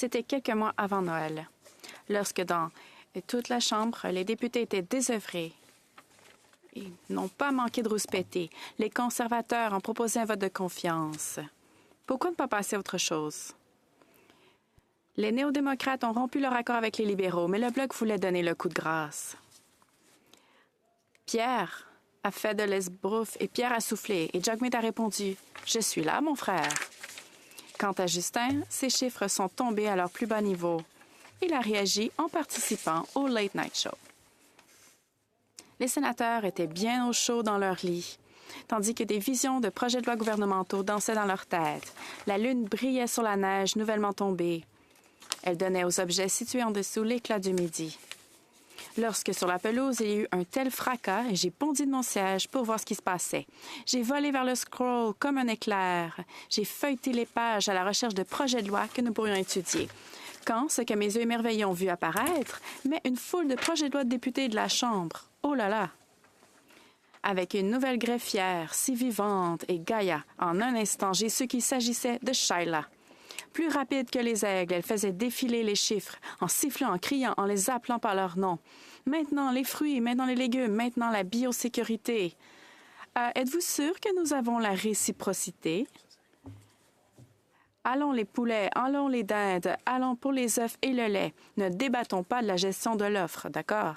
C'était quelques mois avant Noël, lorsque dans toute la Chambre, les députés étaient désœuvrés. Ils n'ont pas manqué de rouspéter. Les conservateurs ont proposé un vote de confiance. Pourquoi ne pas passer à autre chose? Les néo-démocrates ont rompu leur accord avec les libéraux, mais le Bloc voulait donner le coup de grâce. Pierre a fait de l'esbrouf et Pierre a soufflé, et Jugmeat a répondu « Je suis là, mon frère ». Quant à Justin, ses chiffres sont tombés à leur plus bas niveau. Il a réagi en participant au Late Night Show. Les sénateurs étaient bien au chaud dans leur lit, tandis que des visions de projets de loi gouvernementaux dansaient dans leur tête. La lune brillait sur la neige nouvellement tombée. Elle donnait aux objets situés en dessous l'éclat du midi. Lorsque sur la pelouse, il y a eu un tel fracas, j'ai bondi de mon siège pour voir ce qui se passait. J'ai volé vers le scroll comme un éclair. J'ai feuilleté les pages à la recherche de projets de loi que nous pourrions étudier. Quand ce que mes yeux émerveillés ont vu apparaître, mais une foule de projets de loi de députés de la Chambre. Oh là là! Avec une nouvelle greffière, si vivante et gaïa, en un instant, j'ai su qu'il s'agissait de Shyla. Plus rapide que les aigles, elle faisait défiler les chiffres, en sifflant, en criant, en les appelant par leur nom. Maintenant les fruits, maintenant les légumes, maintenant la biosécurité. Êtes-vous sûr que nous avons la réciprocité? Allons les poulets, allons les dindes, allons pour les œufs et le lait. Ne débattons pas de la gestion de l'offre, d'accord?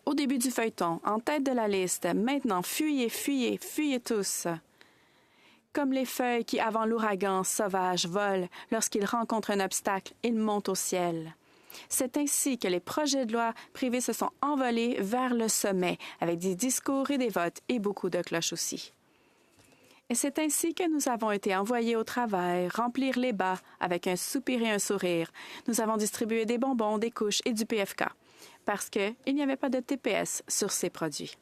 Au début du feuilleton, en tête de la liste, maintenant fuyez, fuyez, fuyez tous. Comme les feuilles qui, avant l'ouragan sauvage, volent, lorsqu'ils rencontrent un obstacle, ils montent au ciel. C'est ainsi que les projets de loi privés se sont envolés vers le sommet, avec des discours et des votes, et beaucoup de cloches aussi. Et c'est ainsi que nous avons été envoyés au travail, remplir les bas, avec un soupir et un sourire. Nous avons distribué des bonbons, des couches et du PFK, parce qu'il n'y avait pas de TPS sur ces produits.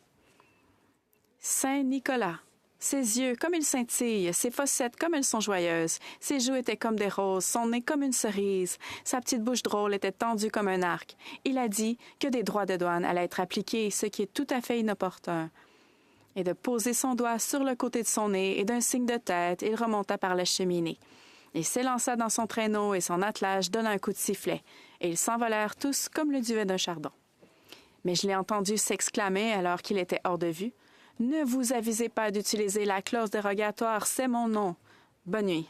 Saint-Nicolas! Ses yeux, comme ils scintillent, ses fossettes, comme elles sont joyeuses. Ses joues étaient comme des roses, son nez comme une cerise. Sa petite bouche drôle était tendue comme un arc. Il a dit que des droits de douane allaient être appliqués, ce qui est tout à fait inopportun. Et de poser son doigt sur le côté de son nez et d'un signe de tête, il remonta par la cheminée. Il s'élança dans son traîneau et son attelage donna un coup de sifflet, et ils s'envolèrent tous comme le duvet d'un chardon. Mais je l'ai entendu s'exclamer alors qu'il était hors de vue. « Ne vous avisez pas d'utiliser la clause dérogatoire, c'est mon nom. Bonne nuit. »